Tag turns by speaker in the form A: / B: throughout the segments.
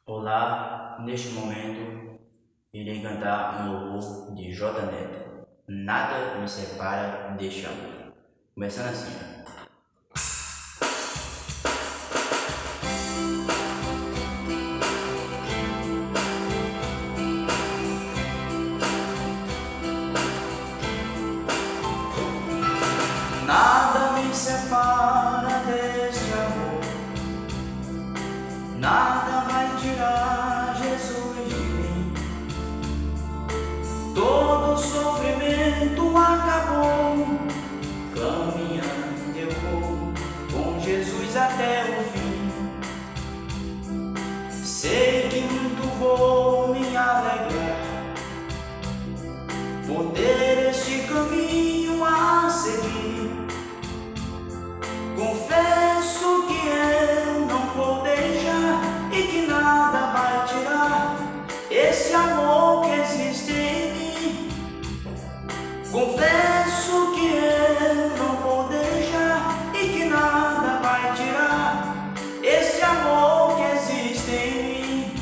A: Olá, neste momento irei cantar um louvor de J Neto. Nada me separa deste amor. Começando assim, ó. Nada me separa deste amor. Nada vai tirar Jesus de mim. Todo sofrimento acabou. Caminhando eu vou com Jesus até o fim. Sei que muito vou me alegrar por ter este caminho a seguir. Confesso que eu não vou deixar e que nada vai tirar esse amor que existe em mim. Confesso que eu não vou deixar e que nada vai tirar esse amor que existe em mim.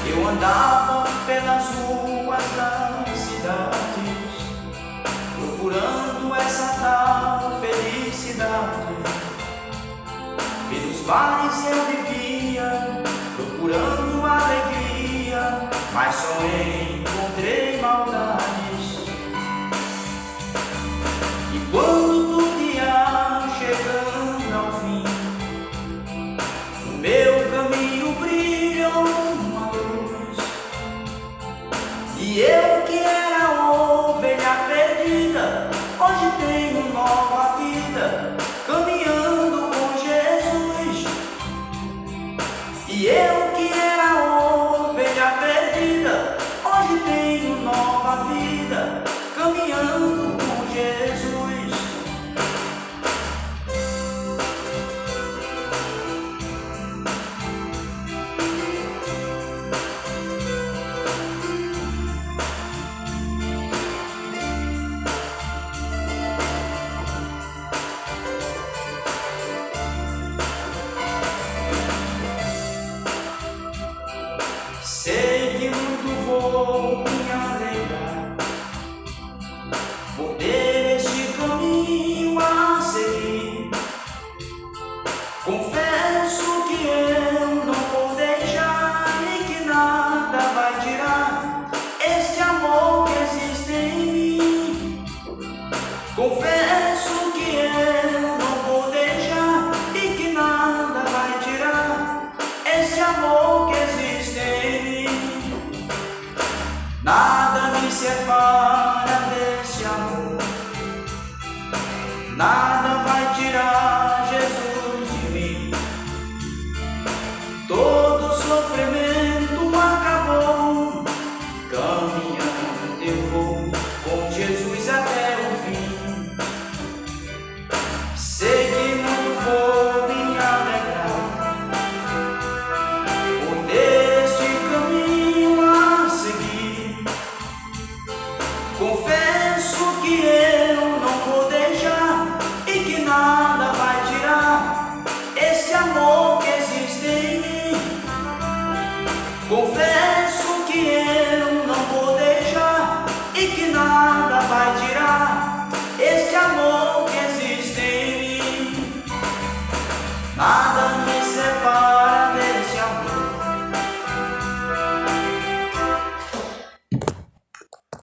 A: Eu andava pelas ruas das cidades procurando essa tal felicidade. Pelos bares eu vivia procurando alegria, mas só encontrei maldades. E quando tudo ia chegando ao fim, no meu caminho brilhou uma luz. E eu que era ovelha perdida, hoje tenho nova vida, caminhando com Jesus. E eu que era ovelha perdida, hoje tenho nova vida, caminhando com Jesus. Sei que muito vou me alegrar por ter este caminho a seguir. Confesso que eu não vou deixar e que nada vai tirar este amor que existe em mim. Confesso que eu não vou deixar e que nada vai tirar este amor que existe em mim. Nada me separa desse amor. Nada vai tirar Jesus de mim. Todo sofrimento acabou. Caminhando eu vou com Jesus até o fim. Sei que não vou me alegrar por ter este caminho a seguir. Confesso que eu não vou deixar e que nada vai tirar esse amor que existe em mim. Confesso